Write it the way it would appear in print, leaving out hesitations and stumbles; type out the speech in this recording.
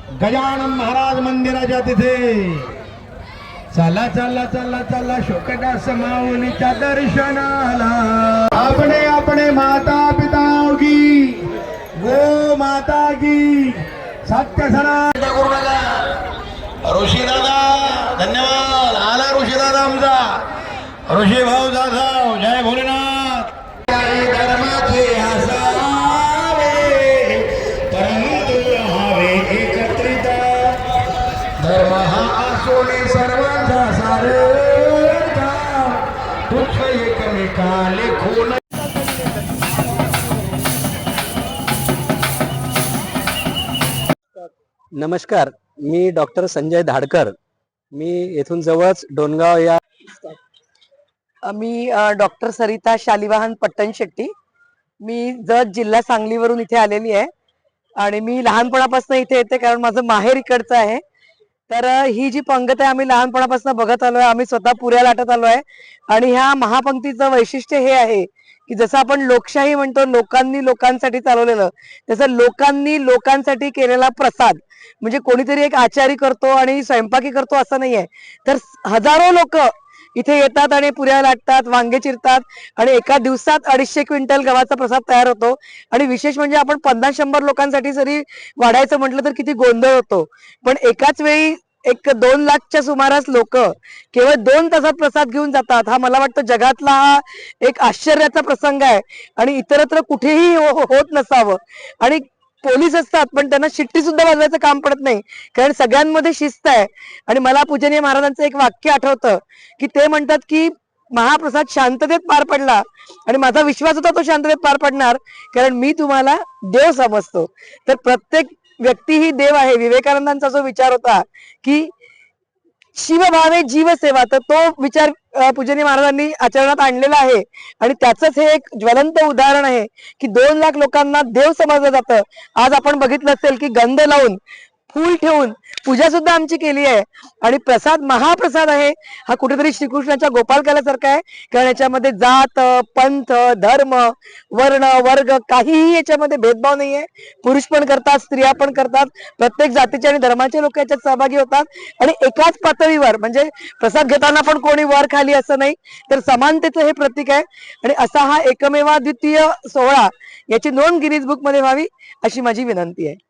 गजानन महाराज मंदिराच्या तिथे चला चला चला चला शोकदास माऊलीच्या दर्शनाला। आपणे आपणे माता पिता की गो माता की सत्य सनातन करू नका। ऋषी दादा धन्यवाद, आला ऋषी दादा आमचा ऋषी भाऊ जाधव, जय भोलेनाथ। धर्माचे असावे परंतु हवे एकत्रित, धर्म हा असोने सर्वांचा सारखा, तुच्छ एकमेकाले खून। नमस्कार, मी डॉक्टर संजय धाडकर, मी येथून जवळच डोनगाव या मी डॉक्टर सरिता शालिवाहन पट्टणशेट्टी, मी जत जिल्हा सांगलीवरून इथे आलेली आहे आणि मी लहानपणापासून इथे येते कारण माझं माहेर इकडचं आहे। तर ही जी पंगत आहे आम्ही लहानपणापासून बघत आलोय, आम्ही स्वतः पुऱ्या लाटत आलोय आणि ह्या महापंक्तीचं वैशिष्ट्य हे आहे की जसं आपण लोकशाही म्हणतो, लोकांनी लोकांसाठी चालवलेलं, तसं लोकांनी लोकांसाठी केलेला प्रसाद। म्हणजे कोणीतरी एक आचारी करतो आणि स्वयंपाकी करतो असं नाहीये, तर हजारो लोक इथे येतात आणि पुऱ्या लाटतात, वांगे चिरतात आणि एका दिवसात 250 क्विंटल गव्हाचा प्रसाद तयार होतो। आणि विशेष म्हणजे आपण 50-100 लोकांसाठी जरी वाढायचं म्हटलं तर किती गोंधळ होतो, पण एकाच वेळी 1-2 लाखच्या सुमारास लोक केवळ 2 तासात प्रसाद घेऊन जातात। हा मला वाटतं जगातला हा एक आश्चर्याचा प्रसंग आहे आणि इतरत्र कुठेही होत नसावं। आणि पोलीस असतात पण त्यांना शिट्टी सुद्धा वाजवायचं काम पडत नाही, कारण सगळ्यांमध्ये शिस्त आहे। आणि मला पूजनीय महाराजांचं एक वाक्य आठवतं की ते म्हणतात की महाप्रसाद शांततेत पार पडला आणि माझा विश्वास होता तो शांततेत पार पडणार, कारण मी तुम्हाला देव समजतो। तर प्रत्येक व्यक्ती ही देव आहे। विवेकानंदांचा जो विचार होता की शिवभावे जीवसेवा, तर तो विचार पूजनीय महाराजांनी आचरणात आणलेला आहे आणि त्याचंच हे एक ज्वलंत उदाहरण आहे की 2 लाख लोकांना देव समजलं जातं। आज आपण बघितलं असेल की गंध लावून फूल ठेवून पूजा सुद्धा आमची केली आहे आणि प्रसाद महाप्रसाद आहे हा कुठेतरी श्रीकृष्णाच्या गोपालकालासारखा आहे, कारण याच्यामध्ये जात पंथ धर्म वर्ण वर्ग काहीही याच्यामध्ये भेदभाव नाहीये। पुरुष पण करतात, स्त्रिया पण करतात, प्रत्येक जातीचे आणि धर्माचे लोक याच्यात सहभागी होतात आणि एकाच पातळीवर, म्हणजे प्रसाद घेताना पण कोणी वर खाली असं नाही, तर समानतेचं हे प्रतीक आहे। आणि असा हा एकमेवाद्वितीय सोहळा, याची नोंद गिनीज बुक मध्ये व्हावी अशी माझी विनंती आहे।